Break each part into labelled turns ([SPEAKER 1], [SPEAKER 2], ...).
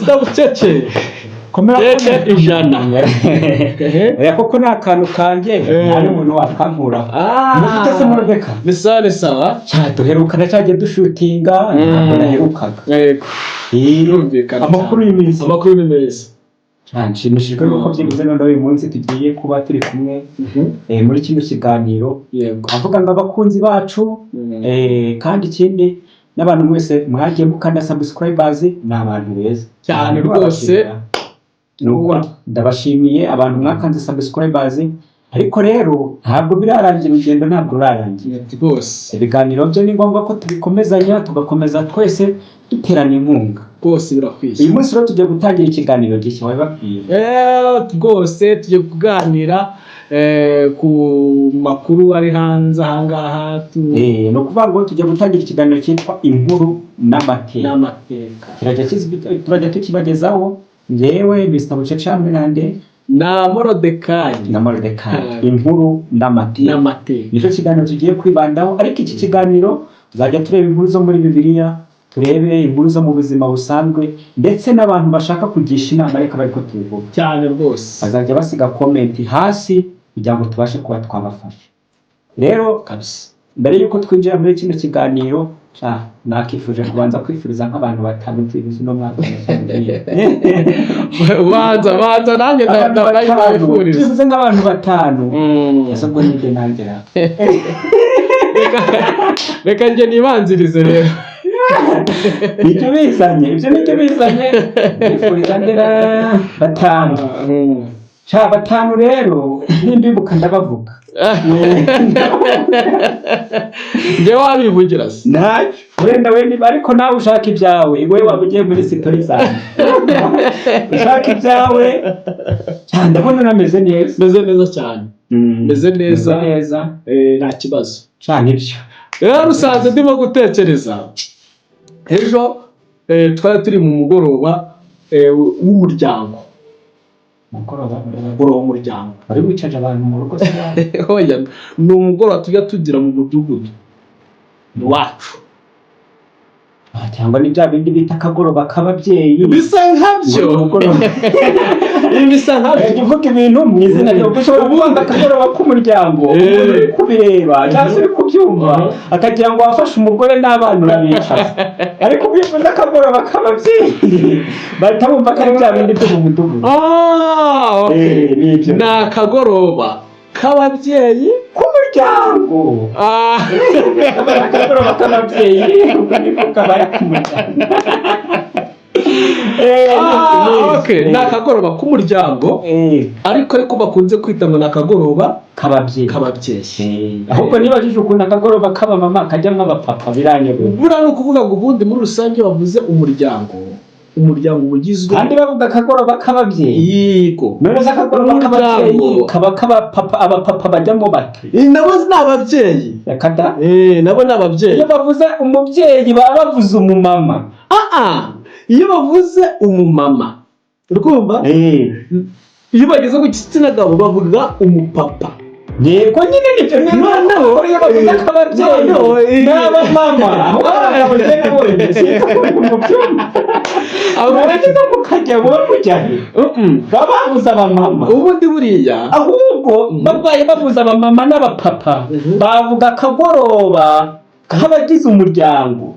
[SPEAKER 1] ndabucece
[SPEAKER 2] komera
[SPEAKER 1] teke ijana
[SPEAKER 2] oya koko ni akantu kanjye nta umuntu wakankura mufite se Morodeka
[SPEAKER 1] ni sawa
[SPEAKER 2] duherukana cyagiye dushutinga ntabwo naherukaga
[SPEAKER 1] birumvikana
[SPEAKER 2] amakuru
[SPEAKER 1] y'imeza
[SPEAKER 2] nshimishijwe nuko byibuze none uyu munsi tugiye kuba turi kumwe muri kino kiganiro avuga ngo abakunzi bacu kandi ikindi n'abantu mwese mwagiye mukanda subscribers ni abantu beza
[SPEAKER 1] cyane rwose
[SPEAKER 2] nuko ndabashimiye abantu mwakanze subscribers ariko rero ntabwo birarangira urugendo ntabwo rurarangira
[SPEAKER 1] rwose
[SPEAKER 2] ibiganiro byo ni ngombwa ko tubikomezanya tugakomeza twese duterana inkunga
[SPEAKER 1] rwose birakwiye
[SPEAKER 2] uyu munsi rero tugiye gutangira ikiganiro gishya wababwiye
[SPEAKER 1] rwose tugiye kuganira ku makuru ari hanze ahangaha
[SPEAKER 2] no kuvuga ngo tugiye gutangira ikiganiro cyitwa inkuru n'amateka turajya tukibagezaho njyewe Mr. Bucece Mwenande
[SPEAKER 1] na Morodekayi
[SPEAKER 2] inkuru n'amateka nicyo kiganiro tugiye kwibandaho ariko iki kiganiro tuzajya tureba inkuru zo muri Bibiliya turebe inkuru zo mu buzima busanzwe ndetse n'abantu bashaka kugisha inama ariko bariko tuvuga
[SPEAKER 1] cyane rwose
[SPEAKER 2] bazajya basiga comment hasi kugira ngo tubashe kuba twabafasha rero kabisa mbere yuko twinjira muri kino kiganiro nakifuje kubanza kwifuriza nk'abantu batandukanye no mwaka
[SPEAKER 1] banza nanjye ndabifuriza
[SPEAKER 2] bivuze nk'abantu batanu yasabwe n'ibyo nangera
[SPEAKER 1] reka njye nibanzirize rero
[SPEAKER 2] ibyo bizanye bifuriza ndera batanu batanu rero nimbibuka ndabavuga
[SPEAKER 1] njye wabivugira se
[SPEAKER 2] ntacyo wenda niba ariko nawe ushaka ibyawe we waba ugiye muri sitori zanjye ushaka ibyawe cyane ndabona nameze neza
[SPEAKER 1] cyane meze neza nta kibazo
[SPEAKER 2] cyane ibyo
[SPEAKER 1] rero usanze ndimo gutekereza ejo twari turi mu mugoroba w'umuryango w'umuryango
[SPEAKER 2] bari wicaje abantu mu rugo
[SPEAKER 1] oya ni umugoroba tujya tugira mu mudugudu wacu
[SPEAKER 2] cyangwa ni bya bindi bita akagoroba k'ababyeyi
[SPEAKER 1] bisa nkabyo bisa nkabyo
[SPEAKER 2] uvuga ibintu mu izina ryo ushobora kuvuga akagoroba k'umuryango uri kubireba cyangwa uri kubyumva akagira ngo wafashe umugore n'abana urabicaza ariko ubivuze akagoroba k'ababyeyi bahita bumva ko ari bya bindi byo mu mudugudu
[SPEAKER 1] ni akagoroba k'ababyeyi
[SPEAKER 2] k'umuryango akagoroba k'ababyeyi niko kabaye k'umuryango
[SPEAKER 1] ni akagoroba k'umuryango ariko bakunze kwita ngo ni akagoroba k'ababyeyi
[SPEAKER 2] ahubwo nibajije ukuntu akagoroba k'abamama kajyamo abapapa biranyobera
[SPEAKER 1] buriya ni ukuvuga ngo ubundi muri rusange bavuze umuryango ugizwe
[SPEAKER 2] kandi bavuga akagoroba k'ababyeyi
[SPEAKER 1] yego
[SPEAKER 2] none se akagoroba k'ababyeyi kaba abapapa bajyamo bate
[SPEAKER 1] nabo ni ababyeyi nabo ni ababyeyi
[SPEAKER 2] iyo bavuze umubyeyi baba bavuze umumama
[SPEAKER 1] iyo bavuze umumama urumva iyo bageze ku gitsina gabo bavuga umupapa
[SPEAKER 2] yego nyine nibyo noneho iyo bavuze ak'ababyeyi n'abamama abagize mukajya mujyahe baba bavuze abamama
[SPEAKER 1] ubundi buriya
[SPEAKER 2] ahubwo babaye bavuze abamama n'abapapa bavuga akagoroba k'abagize umuryango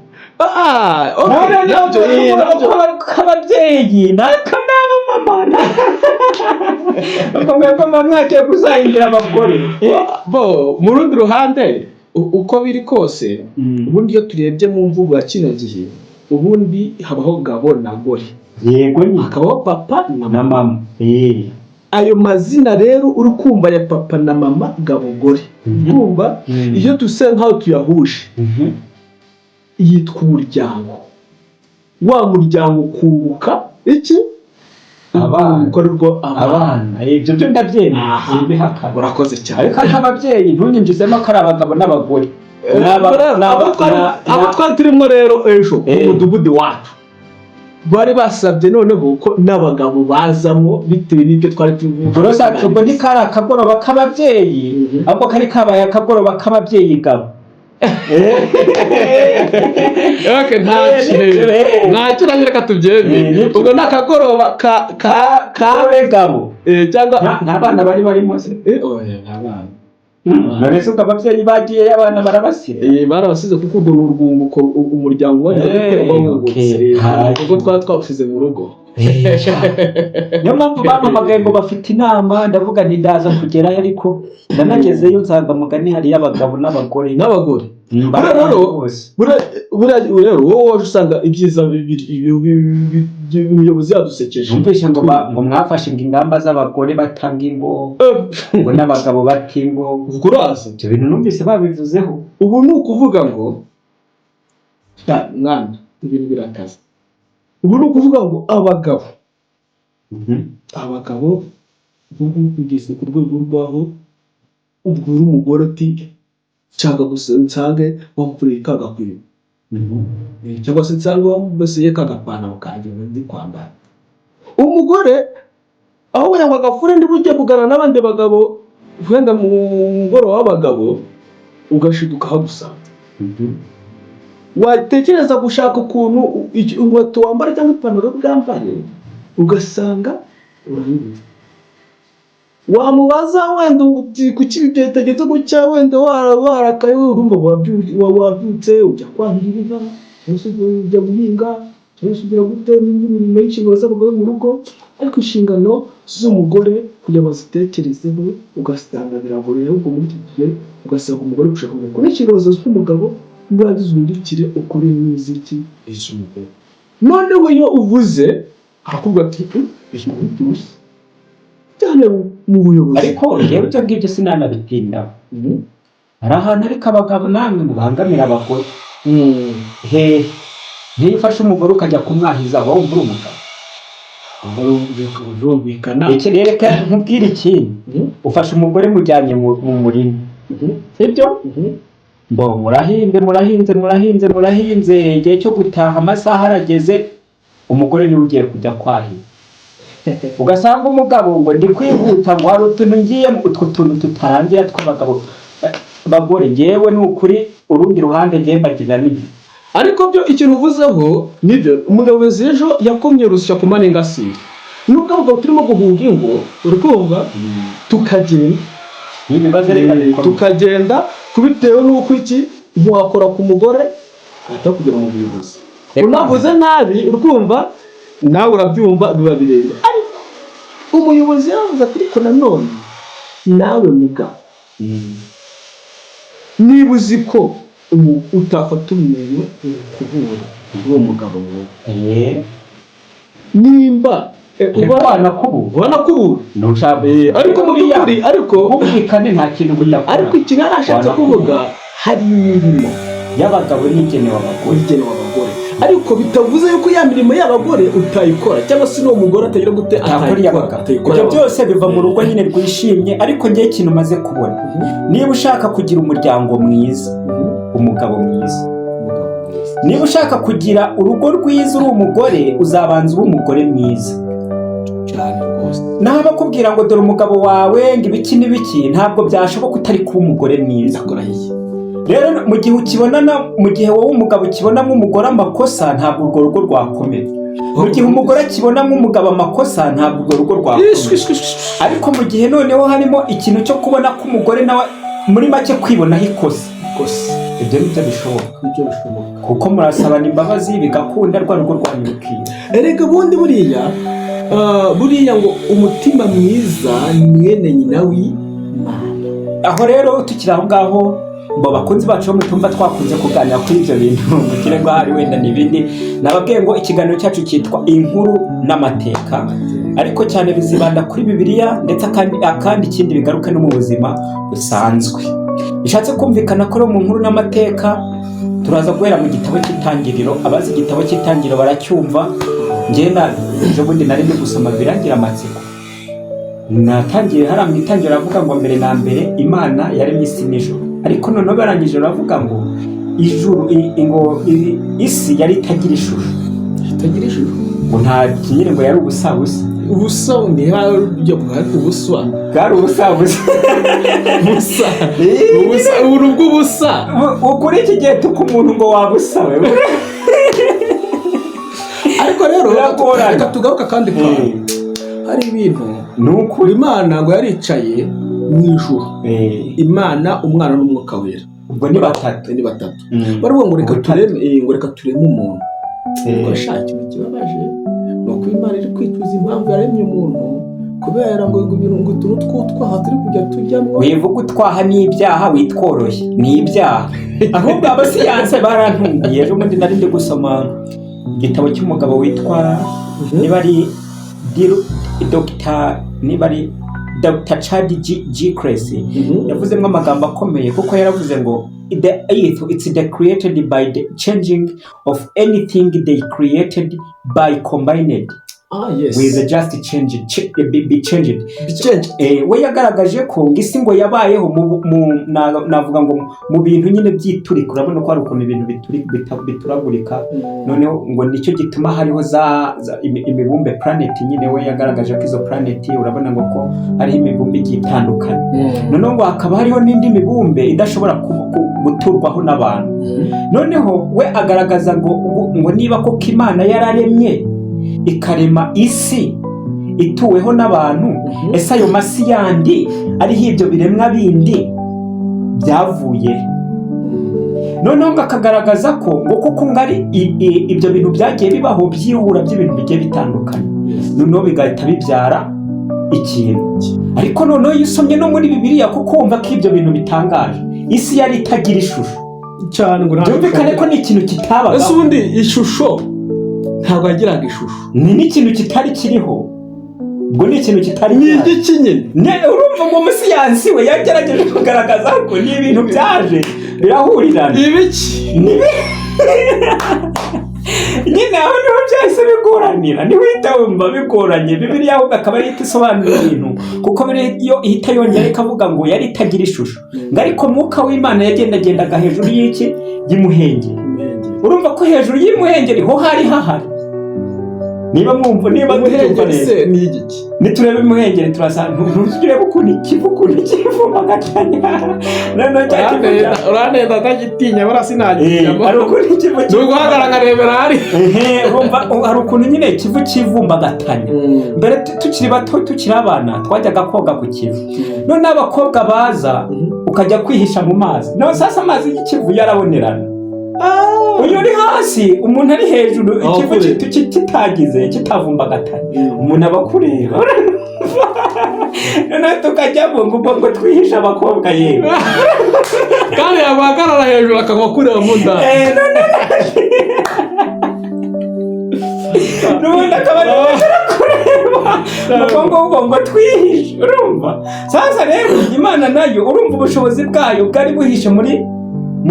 [SPEAKER 2] k'ababyeyi n'abamama bakomeye mwagiye kuzahindira abagore
[SPEAKER 1] mu rundi ruhande uko biri kose ubundi iyo turebye mu mvugo ya kino gihe ubundi habaho gabo na gore
[SPEAKER 2] yego
[SPEAKER 1] hakabaho papa na
[SPEAKER 2] mama
[SPEAKER 1] ayo mazina rero uri kumva ya papa na mama gabo gore urumva iyo duse nkaho tuyahuje yitwa umuryango wa muryango kubuka iki
[SPEAKER 2] abana ibyo byo ndabyemera
[SPEAKER 1] urakoze cyane
[SPEAKER 2] ariko nk'ababyeyi ntunyinjizemo ko ari abagabo n'abagore
[SPEAKER 1] abo twari turimo rero ejo mu mudugudu wacu bari basabye noneho ko n'abagabo bazamo bitewe n'ibyo twari
[SPEAKER 2] tuvuga ubwo ntikari akagoroba k'ababyeyi ahubwo kari kabaye akagoroba k'ababyeyi gabo
[SPEAKER 1] ntacyo reka tubyemere ubwo ni akagoroba
[SPEAKER 2] kawe gabo
[SPEAKER 1] cyangwa
[SPEAKER 2] nta bana bari barimo se
[SPEAKER 1] nta bana
[SPEAKER 2] none se ubwo ababyeyi bagiye abana barabasize
[SPEAKER 1] barabasize kuko urwo ni urwunguko umuryango wungutse kuko twaba twawusize mu rugo.
[SPEAKER 2] niyo mpamvu bampamagaye ngo bafite inama ndavuga nti ndaza kugerayo ariko ndanagezeyo nsanga mugani hariyo abagabo n'abagore
[SPEAKER 1] rero wowe waje usanga ibyiza umuyobozi yadusekeje
[SPEAKER 2] numvise ngo mwafashe ingamba z'abagore batanga ingo ngo n'abagabo bata ingo
[SPEAKER 1] urazi
[SPEAKER 2] ibyo bintu numvise babivuzeho.
[SPEAKER 1] ubu ni ukuvuga ngo mwana ibintu birakaze. ubu ni ukuvuga ngo abagabo bugeze ku rwego rwaho ubwira umugore ati cyangwa gusa nsange wamupfuriye kagakwiye cyangwa se nsange wamubasiye kagapantaro kanjye ndi kwambara. umugore aho yanywa agafure ndi bujye kugana n'abandi bagabo wenda mu mugoroba w'abagabo ugashiduka hagusanga. watekereza gushaka ukuntu inkweto wambara cyangwa ipantaro bwambare ugasanga urabizi. wamubaza wenda kuki bitetegetse gutya wenda warakaye urumva wabyutse ujya kwahirira cyangwa se ujya guhinga cyangwa se ugira gute imirimo y'inshingano z'abagore mu rugo ariko inshingano z'umugore kugira ngo zitekerezeho ugasanga biragoye ahubwo muri iki gihe ugasanga umugore gushaka umugore n'inshingano z'umugabo wagize umurikire ukuri n'iziki iz'umugore. noneho iyo uvuze akubwira ati cyane mu buyobozi
[SPEAKER 2] ariko rero ibyo ngibyo sinanabitindaho. hari ahantu ariko abagabo namwe mubangamira abagore. niyo ufashe umugore ukajya kumwahiza wowe uri umugabo
[SPEAKER 1] urumvikana.
[SPEAKER 2] reka nkubwire ikintu ufashe umugore mujyanye mu murima sibyo murahinze igihe cyo gutaha amasaha arageze umugore niwe ugiye kujya kwahira ugasanga umugabo ngo ndi kwihuta ngo hari utuntu ngiyemo utwo tuntu tutarangira tw'abagabo bagore ngewe ni ukuri urundi ruhande ngewe mbagira n'ibi.
[SPEAKER 1] ariko byo ikintu uvuzeho nibyo umuyobozi ejo yakomye rusya ku manengasire nubwo avuga turimo guhunga ingo urumva tukagenda kubitewe n'uko iki ntiwakora ku mugore ahita kugira mu buyobozi. unavuze nabi urumva nawe urabyumva biba birebire ariko umuyobozi yaravuze ati ariko nanone nawe mugabo niba uzi ko utafata umuntu kuvura uwo mugabo wowe nimba ubona kubura ariko mu by'ukuri ariko
[SPEAKER 2] ubwikane nta kintu budakora.
[SPEAKER 1] ariko ikiganiro ashatse kuvuga hari imirimo
[SPEAKER 2] y'abagabo n'igenewe abagore
[SPEAKER 1] ariko bitavuze yuko ya mirimo y'abagore utayikora cyangwa se n'uwo mugore atagira gute atayikora.
[SPEAKER 2] ibyo byose biva mu rugo nyine rwishimye. ariko ngewe ikintu umaze kubona niba ushaka kugira umuryango mwiza umugabo mwiza niba ushaka kugira urugo rwiza uri umugore uzabanza ube umugore mwiza. naho bakubwira ngo dore umugabo wawe ngo ibiki n'ibiki ntabwo byashoboka utari kuba umugore mwiza. rero mu gihe wowe umugabo ukibonamo umugore amakosa ntabwo urwo rugo rwakomera. mu gihe umugore akibonamo umugabo amakosa ntabwo urwo rugo rwakomera. ariko mu gihe noneho harimo ikintu cyo kubona ko umugore nawe muri make kwibonaho ikosa ibyo nibyo bishoboka kuko murasabana imbabazi bigakunda rwa rugo rwanyu rukiye.
[SPEAKER 1] erega ubundi buriya ngo umutima mwiza mwene nyina w'Imana.
[SPEAKER 2] aho rero tukiri aho ngaho ngo bakunzi bacu bo mutumva twakunze kuganira kuri ibyo bintu mugire ngo hari wenda n'ibindi nababwiye ngo ikiganiro cyacu cyitwa inkuru n'amateka ariko cyane bizibanda kuri Bibiliya ndetse akandi ikindi bigaruka no mu buzima busanzwe. bishatse kumvikana ko mu nkuru n'amateka turaza guhera mu gitabo cy'itangiriro. abazi igitabo cy'itangiriro baracyumva. ngenda ejo bundi nari ndi gusoma birangira amatsiko natangiye hari mu itangiriro avuga ngo mbere na mbere Imana yaremye isi n'ijuru ariko noneho barangije baravuga ngo isi yari itagira ishusho ngo nta kinyere ngo yari ubusabusa
[SPEAKER 1] ubusa niba ujya kuhari ubuswa
[SPEAKER 2] bwari ubusa
[SPEAKER 1] ubuntu bw'ubusa
[SPEAKER 2] ukuri iki gihe tuka umuntu ngo wabusa we
[SPEAKER 1] ariko rero reka tugaruka kandi hari ibintu
[SPEAKER 2] ni ukuri
[SPEAKER 1] Imana ngo yaricaye mu ijuru Imana umwana n'umwuka wera
[SPEAKER 2] ubwo ni batatu
[SPEAKER 1] baravuga ngo reka tureme umuntu ngo ashaka ikintu kibabaje ni uko Imana iri kwicuza impamvu yaremye umuntu kubera ngo ibintu utuntu tw'utwaha turi kujya tujyamo
[SPEAKER 2] wivuga utwaha n'ibyaha witworoshye ni ibyaha ahubwo abasiyanse barantungiye ejo bundi nari ndi gusoma igitabo cy'umugabo witwa niba ari Dr. Chad G. Cressy yavuzemo amagambo akomeye kuko yaravuze ngo the earth it's created by the changing of anything they created by combined with just be changed. We yagaragaje ko ngisi ngo yabayeho navuga ngo mu bintu nyine byiturika urabona ko hari ukuntu ibintu bituragurika noneho ngo nicyo gituma hariho za imibumbe planet nyine we yagaragaje ko izo planet urabona ngo ko hari imibumbe igitandukanye noneho ngo hakaba hariho n'indi mibumbe idashobora guturwaho n'abantu noneho we agaragaza ngo niba koko Imana yararemye ikarema isi ituweho n'abantu ese ayo masi yandi ariho ibyo biremwa bindi byavuye noneho akagaragaza ko ngo kuko ngari ibyo bintu byagiye bibaho byihura by'ibintu bigiye bitandukanye noneho bigahita bibyara ikintu ariko noneho iyo usomye no muri Bibiliya kuko wumva ko ibyo bintu bitangaje isi yari itagira ishusho
[SPEAKER 1] cyane ngo
[SPEAKER 2] byumvikane ko ni ikintu kitabagaho
[SPEAKER 1] ese ubundi ishusho ntabwo yagiraga ishusho
[SPEAKER 2] ni n'ikintu kitari kiriho ubwo ni ikintu kitari
[SPEAKER 1] ni igiki nyine
[SPEAKER 2] urumva ngo umusiyansi we yagerageje kugaragaza ko ni ibintu byaje birahurirana
[SPEAKER 1] ibiki
[SPEAKER 2] nyine aho niho byahise bigoranira niho uhita wumva bigoranye Bibiliya ahubwo akaba ari isobanura ibintu kuko iyo ihita yongera ikavuga ngo yari itagira ishusho ngo ariko mwuka w'Imana yagendagendaga hejuru y'iki y'umuhengeri urumva ko hejuru y'umuhengeri ho hari hahari niba tubyumva neza
[SPEAKER 1] ni igiki
[SPEAKER 2] niturebe umuhengeri turasanga ntuzigire ukuntu kivuma gatanya
[SPEAKER 1] uranenda atagitinya barasinagiye
[SPEAKER 2] ari ukuntu kivu
[SPEAKER 1] n'uguhagarara nkarebera hari
[SPEAKER 2] hari ukuntu nyine kivu kivumba gatanya mbere tukiri bato tukiri abana twajyaga koga ku kivu none abakobwa baza ukajya kwihisha mu mazi naho sasa amazi y'ikivu yarabonerana uyu uri hasi umuntu ari hejuru ikivu kitagize kitavumbagatanye umuntu aba akureba noneho tukajyamo ngo twihishe abakobwa yewe
[SPEAKER 1] kandi yaguhagarara hejuru akagwa kureba mu nda
[SPEAKER 2] n'ubundi akaba ari kureba ngo twihishe urumva sasa rero Imana nayo urumva ubushobozi bwayo bwari buhishe muri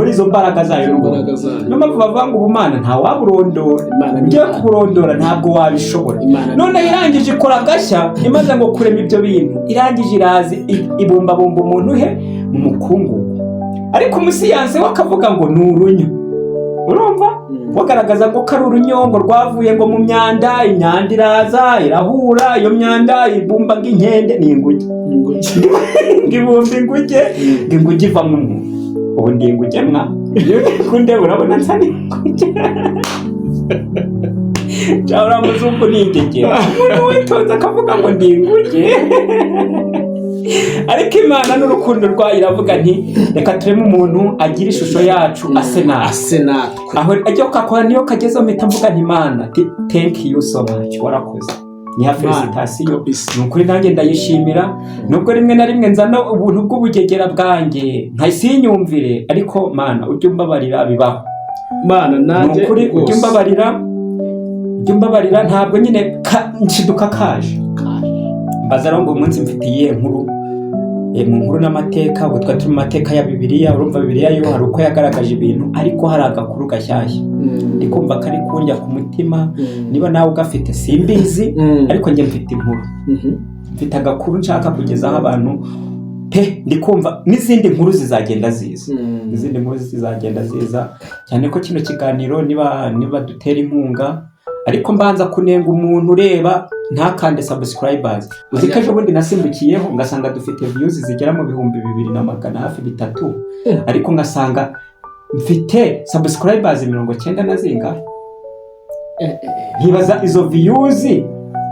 [SPEAKER 2] izo mbaraga zayo niyo mpamvu bavuga ngo ubumana ntawaburondora ugiye kuburondora ntabwo wabishobora none irangije ikora agashya imaze ngo kurema ibyo bintu irangije irazi ibumbabumba umuntu he mu mukungugu ariko umusiyansi we akavuga ngo ni urunyo urumva bagaragaza ngo ari urunyongo rwavuye ngo mu myanda imyanda iraza irahura iyo myanda ibumba nk'inkende ni inguge ibumba inguge ivamo umuntu ubu ndi inguge mwa kunde urabona nsa n'inguge cyangwa muzungu ni ingegera umuntu witonze akavuga ngo ndi inguge ariko Imana n'urukundo rwayo iravuga nti reka tureme umuntu agira ishusho yacu ase natwe aho ajya kakora niyo kagezeho mpita mvuga nti Imana thank you so much warakoze niha felicitation nukuri nanjye ndayishimira nubwo rimwe na rimwe nzana ubuntu bw'ubugegera bwanjye nkasinyumvire ariko Mana ujye umbabarira bibaho
[SPEAKER 1] Mana nanjye
[SPEAKER 2] nukuri ujye umbabarira ntabwo nyine nshiduka kaje mbaza ngo umunsi mfitiye nkuru mu nkuru n'amateka ubwo twari turi mu mateka ya Bibiliya urumva Bibiliya yo hari uko yagaragaje ibintu ariko hari agakuru gashyashya ndikumva kari kunjya ku mutima niba nawe ugafite simbizi ariko njye mfite inkuru mfite agakuru nshaka kugezaho abantu ndikumva n'izindi nkuru zizagenda ziza cyane ko kino kiganiro niba dutera inkunga ariko mbanza kunenga umuntu ureba ntakande subscribers. Uzi ko ejo bundi nasimbukiyeho ngasanga dufite views zigera mu 2,200 hafi 3, ariko ngasanga mfite subscribers 90 na zingahe. Ntibaza izo views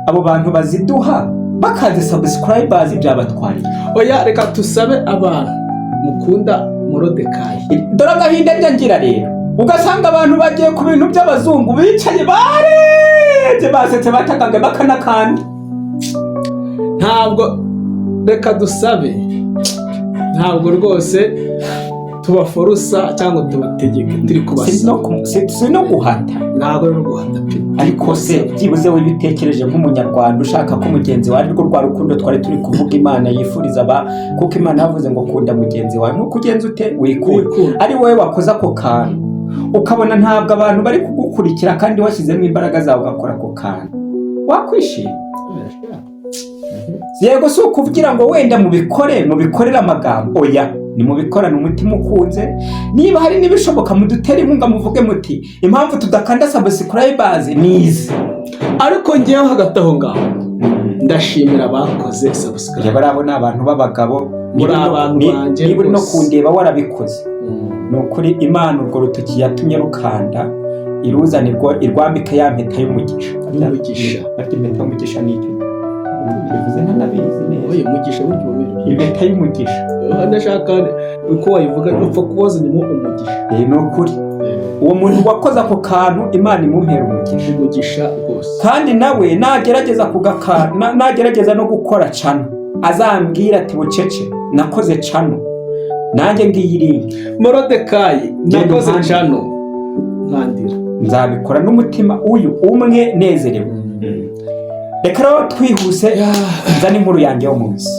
[SPEAKER 2] abo bantu baziduha bakaze subscribers byabatwariye.
[SPEAKER 1] Oya reka tusabe abantu mukunda Morodekayi.
[SPEAKER 2] Dore agahinda njyangira rero, ugasanga abantu bagiye ku bintu by'abazungu bicaye barebye basetse batakange bakanakanda.
[SPEAKER 1] Ntabwo reka dusabe, ntabwo rwose tubaforusa cyangwa tubategeke turi kubasaba.
[SPEAKER 2] Si no guhata,
[SPEAKER 1] ntabwo no guhata pe.
[SPEAKER 2] Ariko se byibuze we bitekereje nk'umunyarwanda ushaka ko mugenzi wawe ariko rwa rukundo twari turi kuvuga Imana yifuriza kuko Imana yavuze ngo kunda mugenzi wawe nko kugenza ute wikunda. Ari wowe wakoze ako kantu ukabona ntabwo abantu bari kugukurikira kandi washyizemo imbaraga zawe ugakora ako kantu, wakwishima. Yego si ukuvugira ngo wenda mubikorera amagambo, oya ni mubikorana umutima ukunze. Niba hari n'ibishoboka mudutera inkunga muvuge muti impamvu tudakanda subscribers nizi.
[SPEAKER 1] Ariko ngewe hagati aho ngaho ndashimira abakoze subscribe.
[SPEAKER 2] Barabona abantu b'abagabo
[SPEAKER 1] muri abantu banje
[SPEAKER 2] niba no kundeba warabikoze. Nukuri Imana urwo rutoki yatumye rukanda iruzanirwa irwambika ya mpeta y'umugisha. Ati impeta y'umugisha ni icyo bivuze ntanabizi neza.
[SPEAKER 1] Oya umugisha buryo bubiri.
[SPEAKER 2] Impeta y'umugisha.
[SPEAKER 1] Ndashaka uko wayivuga upfa kubaza nyuma umugisha.
[SPEAKER 2] Nukuri uwo muntu wakoze ako kantu Imana imumpera
[SPEAKER 1] umugisha rwose.
[SPEAKER 2] Kandi nawe nagerageza kugakana, nagerageza no gukora cano azambwira ati bucece nakoze cano nanjye ngiyiri Morodekayi nakoze cano nkandira, nzabikora n'umutima uyu umwe nezerewe. Reka rero twihuse nzane inkuru yanjye y'umunsi.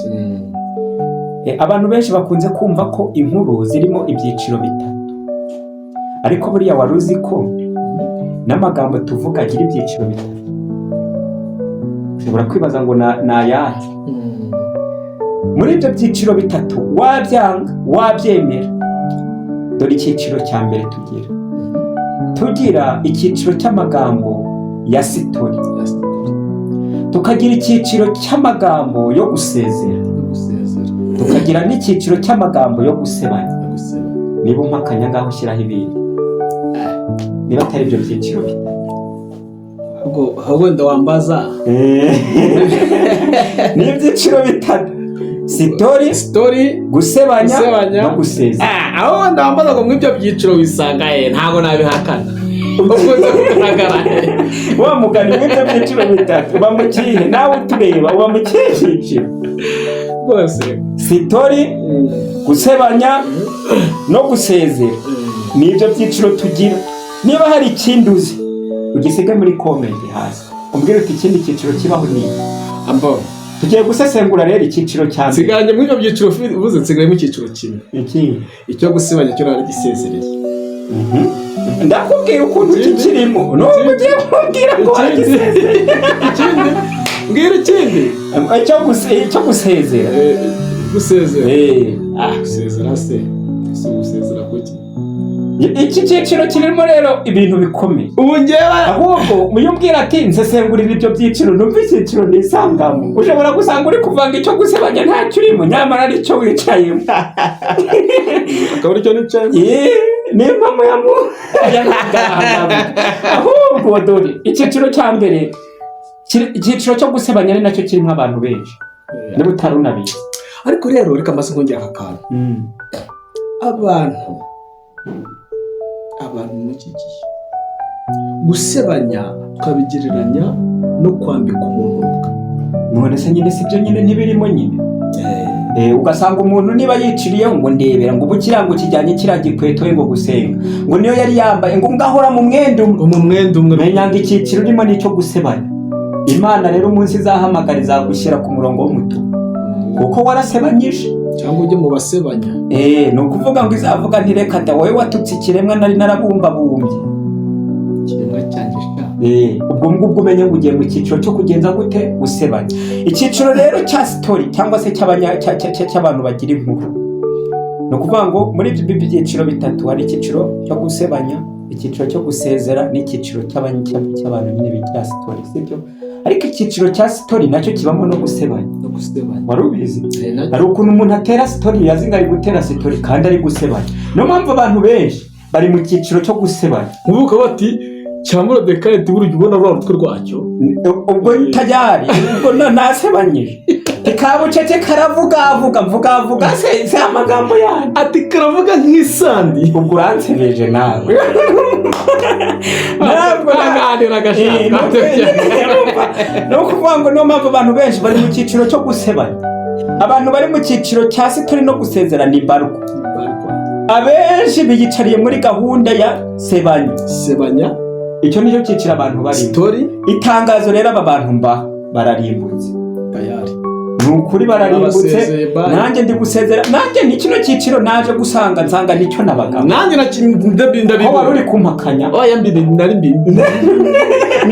[SPEAKER 2] Abantu benshi bakunze kumva ko inkuru zirimo ibyiciro bitatu, ariko buriya wari uzi ko n'amagambo tuvuga agira ibyiciro bitatu. Ushobora kwibaza ngo nayahe? Muri ibyo byiciro bitatu wabyanga wabyemera. Dore icyiciro cya mbere tugira icyiciro cy'amagambo ya sitori, tukagira icyiciro cy'amagambo yo gusezera, tukagira n'icyiciro cy'amagambo yo gusebanya. Niba umpakanya ngaho ushyiraho ibindi, niba atari ibyo byiciro bitatu
[SPEAKER 1] ahubwo ndawambaza.
[SPEAKER 2] Ni ibyiciro bitatu: sitori, gusebanya no gusezera.
[SPEAKER 1] Aho ndambaza ngo mw'ibyo byiciro bisanga ntago nabihakana. Ukunze kugaragara
[SPEAKER 2] wa mugani w'ibyo byiciro bitatu uba mu kihe? Nawe utureba uba mu kihe cyiciro?
[SPEAKER 1] Rwose
[SPEAKER 2] sitori, gusebanya no gusezera ni ibyo byiciro tugira. Niba hari ikindi uzi ugisiga muri comment hasi umbwire uti ikindi cyiciro kibaho ni
[SPEAKER 1] ambo.
[SPEAKER 2] Tugiye gusesengura rero icyiciro cyane.
[SPEAKER 1] Siganye muri ibyo byiciro uvuze nsigaye mu cyiciro kimwe.
[SPEAKER 2] Iki
[SPEAKER 1] icyo gusebanya cyo nari gisezereye.
[SPEAKER 2] Ndakubwiye ukuntu kikirimo no ugiye kubwira ngo wagisezereye.
[SPEAKER 1] Ikindi mbwira ikindi
[SPEAKER 2] icyo gusezera.
[SPEAKER 1] Gusezera gusezera se gusezera kuki?
[SPEAKER 2] Iki cyiciro kirimo rero ibintu bikomeye.
[SPEAKER 1] Ubu ngewe
[SPEAKER 2] ahubwo muyumbwira ati nsesengurira ibyo byiciro numva icyiciro nisangamo. Ushobora gusanga uri kuvanga icyo gusebanya ntacyo urimo, nyamara ari cyo wicayemo.
[SPEAKER 1] Akaba ari cyo nicayemo.
[SPEAKER 2] Ni mama ahubwo dore icyiciro cya mbere, icyiciro cyo gusebanya ari nacyo kirimo abantu benshi niba utarunabizi.
[SPEAKER 1] Ariko rero reka maze nkongera aka kantu. Abantu mu iki gihe gusebanya tukabigereranya no kwambika umuntu.
[SPEAKER 2] None se nyine si byo nyine ntibirimo nyine. Ugasanga umuntu niba yiciriyeho ngo ndebera ngo ubukirango kijyanye kiriya gikweto ngo gusenga ngo niyo yari yambaye ngo ngahora mu mwenda umwe. Menyanga icyiciro urimo nicyo gusebanya. Imana rero umunsi izahamagara izagushyira ku murongo w'umutuku kuko warasebanyije
[SPEAKER 1] cyangwa ujye mu basebanya.
[SPEAKER 2] Ni ukuvuga ngo izavuga nti reka da wowe watutse ikiremwa nari narabumbabumbye
[SPEAKER 1] ikiremwa cyanjye sha.
[SPEAKER 2] Ubwo ngubwo umenye ngo ugiye mu cyiciro cyo kugenza gute gusebanya. Icyiciro rero cya story cyangwa se cy'abantu bagira inkuru. Ni ukuvuga ngo muri ibyo byiciro bitatu hari icyiciro cyo gusebanya, icyiciro cyo gusezera n'icyiciro cy'abantu nyine bita sitori, sibyo? Ariko icyiciro cya sitori nacyo kibamo no gusebanya. Wari ubizi? Hari ukuntu umuntu atera sitori yazi ngo ari gutera sitori kandi ari gusebanya. Niyo mpamvu abantu benshi bari mu cyiciro cyo gusebanya.
[SPEAKER 1] Uvuga bati cyambura dekayeti burya ubona rwa rutwe rwacyo.
[SPEAKER 2] Ubwo tajyari, ubwo nasebanyije. Kabucece karavuga se amagambo yanjye.
[SPEAKER 1] Ati karavuga nk'isandi.
[SPEAKER 2] Ubwo uransebeje nawe.
[SPEAKER 1] Ntabwo naganira gashaka.
[SPEAKER 2] No kuvuga ngo niyo mpamvu abantu benshi bari mu cyiciro cyo gusebanya. Abantu bari mu cyiciro cya sitori no gusezera ni mbarwa. Abenshi biyicariye muri gahunda ya sebanya. Icyo nicyo cyiciro abantu bari.
[SPEAKER 1] Sitori.
[SPEAKER 2] Itangazo rero aba bantu bararimbutse.
[SPEAKER 1] Tayari.
[SPEAKER 2] Nukuri bararimbutse. Nanjye ndi gusezera. Nanjye ni kino cyiciro naje gusanga nsanga nicyo nabaga.
[SPEAKER 1] Nanjye ndabinda.
[SPEAKER 2] Aho wari uri kumpakanya.
[SPEAKER 1] Oya nari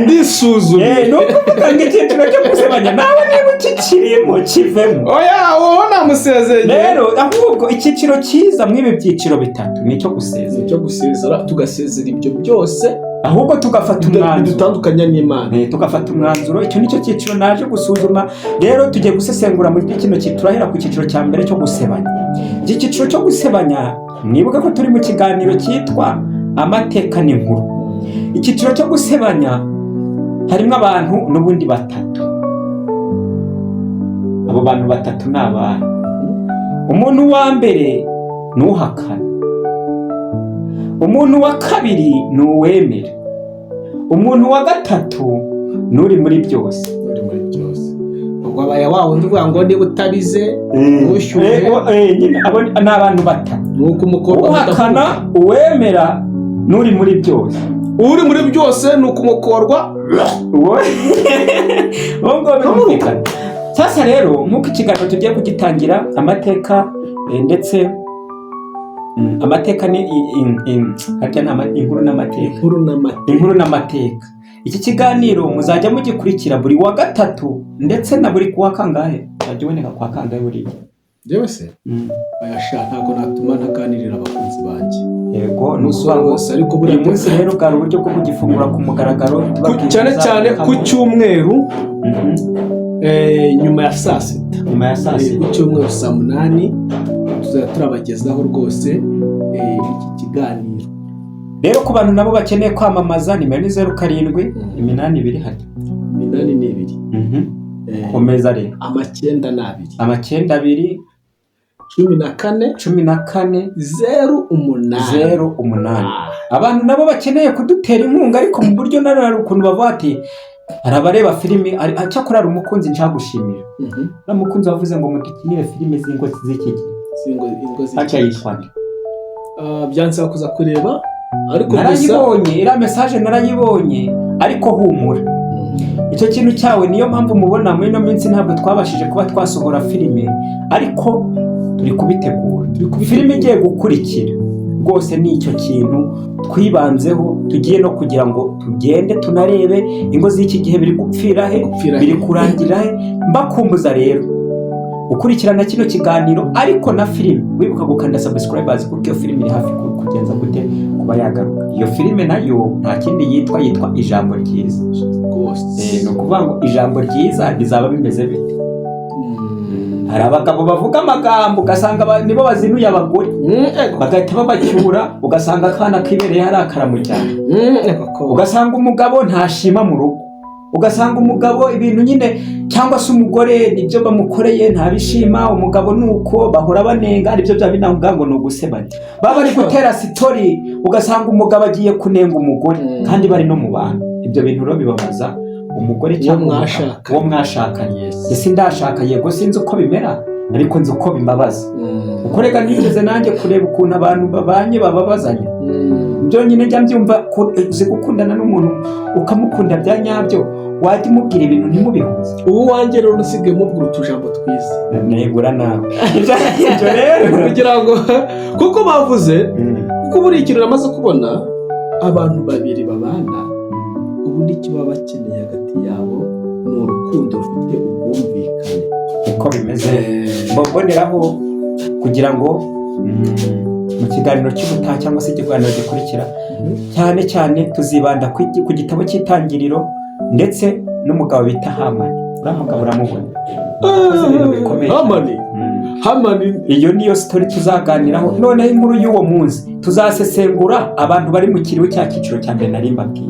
[SPEAKER 1] ndisuzumye.
[SPEAKER 2] No kuvuga ngo icyiciro cyo gusebanya nawe niba ukikirimo kivemo.
[SPEAKER 1] Oya wowe namusezeye.
[SPEAKER 2] Rero ahubwo icyiciro cyiza mw'ibi byiciro bitatu nicyo gusezera.
[SPEAKER 1] Nicyo gusezera tugasezera ibyo byose.
[SPEAKER 2] Ahubwo tugafata umwanzuro
[SPEAKER 1] dutandukanya n'Imana.
[SPEAKER 2] Tugafata umwanzuro. Icyo nicyo cyiciro naje gusuzuma. Rero tugiye gusesengura muri kino cyiciro ahera ku cyiciro cya mbere cyo gusebanya. Iki cyiciro cyo gusebanya mwibuke ko turi mu kiganiro cyitwa amateka n'inkuru. Icyiciro cyo gusebanya harimo abantu n'ubundi batatu. Abo bantu batatu ni abantu. Umuntu wa mbere ni uhakana. Umuntu wa kabiri ni uwemera. Umuntu wa gatatu ni uri muri byose.
[SPEAKER 1] Ubwo abaye wa wundi uvuga ngo niba utabize ushyuhe.
[SPEAKER 2] Abo ni abantu batatu.
[SPEAKER 1] Nuko umukobwa
[SPEAKER 2] uhakana, uwemera n'uri muri byose.
[SPEAKER 1] Uri muri byose nuko umukorwa.
[SPEAKER 2] Sasa rero nk'uko ikiganiro tugiye kugitangira amateka ndetse amateka ni inkuru n'amateka. Iki kiganiro muzajya mugikurikira buri wa gatatu ndetse na buri kuwa kangahe. Uzajya uboneka kwa kangahe buriya.
[SPEAKER 1] Jewe se bayashaka ntabwo natuma ntaganirira abakunzi banjye.
[SPEAKER 2] Yego n'usobango
[SPEAKER 1] ariko
[SPEAKER 2] buri munsi rero bwari uburyo bwo kugifungura ku mugaragaro
[SPEAKER 1] cyane ku cyumweru nyuma ya saa sita. Ku cyumweru saa 8 tuzajya turabagezaho rwose iki kiganiro.
[SPEAKER 2] Rero ku bantu nabo bakeneye kwamamaza nimero ni 07 82 hari
[SPEAKER 1] 82
[SPEAKER 2] komeza rero
[SPEAKER 1] 92 14 08.
[SPEAKER 2] Abantu nabo bakeneye kudutera inkunga ariko mu buryo narari ukuntu bavuga ati arabareba filime cyakora ari umukunzi nshaka gushimira. Umukunzi wavuze ngo mudukinire filime z'ingo z'iki gihe. Acha yitwande.
[SPEAKER 1] Byanze kuza kureba ariko
[SPEAKER 2] narayibonye ira message narayibonye ariko humura. Icyo kintu cyawe niyo mpamvu mubona muri no minsi ntabwo twabashije kuba twasohora filime ariko turi kubitegura. Filime igiye gukurikira rwose ni icyo kintu twibanzeho tugiye no kugira ngo tugende tunarebe ingo z'iki gihe biri gupfira he biri kurangira he. Mbakumbuza rero ukurikirana kino kiganiro ariko na filime wibuka gukanda subscribers kuko iyo filime iri hafi kugenza gute kuba yagaruka. Iyo filime nayo nta kindi yitwa ijambo ryiza. No kuvuga ngo ijambo ryiza rizaba bimeze bite. Hari abagabo bavuga amagambo ugasanga nibo bazinuye abagore bagahita babacyura ugasanga akana kibereye hari akaramu cyane. Ugasanga umugabo ntashima mu rugo, ugasanga umugabo ibintu nyine cyangwa se umugore nibyo bamukoreye ntabishima. Umugabo nuko bahora banenga aribyo bya binango ngo nugusebanya baba bari gutera sitori ugasanga umugabo agiye kunenga umugore kandi bari no mu bantu. Ibyo bintu rero bibabaza umugore cyangwa uwo mwashakanye. Ese ndashaka yego sinzi uko bimera ariko nzi uko bimabaza. Ukorega nigeze nanjye kureba ukuntu abantu babanye bababazanya. Byo nyine njya mbyumva uzi gukundana n'umuntu ukamukunda bya nyabyo wajya umubwira ibintu ntimubihuze.
[SPEAKER 1] Ubu wanjye rero usige mubwira utujambo twiza
[SPEAKER 2] negura nawe ibyo rero
[SPEAKER 1] kugira ngo kuko bavuze kuko buri ikintu namaze kubona abantu babiri babana ubundi kiba bakeneye hagati yabo ni urukundo rufite ubwumvikane.
[SPEAKER 2] Uko bimeze mboneraho kugira ngo mu ikiganiro cy'ubutaha cyangwa se ikiganiro gikurikira cyane cyane tuzibanda ku gitabo cy'itangiriro ndetse n'umugabo bita Hamani. uriya mugabo uramubona
[SPEAKER 1] Hamani
[SPEAKER 2] iyo niyo story tuzaganiraho. Noneho inkuru y'uwo munsi tuzasesengura abantu bari mu kiriho cya cyiciro cya mbere nari mbabwiye.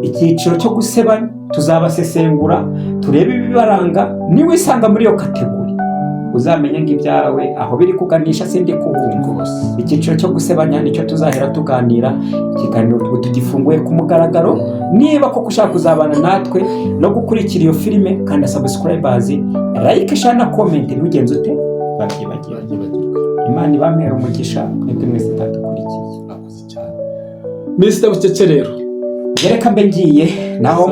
[SPEAKER 2] Icyiciro cyo gusebanya tuzabasesengura turebe ibibaranga, niwisanga muri iyo kategori uzamenye ngo ibyawe aho biri kuganisha sindi kuhunga. Icyiciro cyo gusebanya nicyo tuzahera tuganira. Ikiganiro tugifunguye ku mugaragaro. Niba koko ushaka kuzabana natwe no gukurikira iyo filime, kandi subscribers, like, share na comment, ntugenze ute babyibagira. Imana ibamera umugisha mwebwe mwese tatukurikiye.
[SPEAKER 1] Mr. Bucece rero
[SPEAKER 2] yereka mbe ngiye naho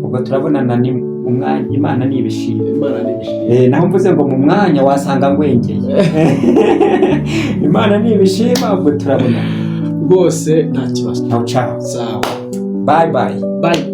[SPEAKER 2] ubwo turabonana ni umwanya. Imana nibishire, naho mvuze ngo mu mwanya wasanga ngwengeye. Imana nibishima ubwo turabonana
[SPEAKER 1] rwose nta kibazo.
[SPEAKER 2] Ciao ciao.
[SPEAKER 1] Sawa.
[SPEAKER 2] Bye bye.
[SPEAKER 1] Bye.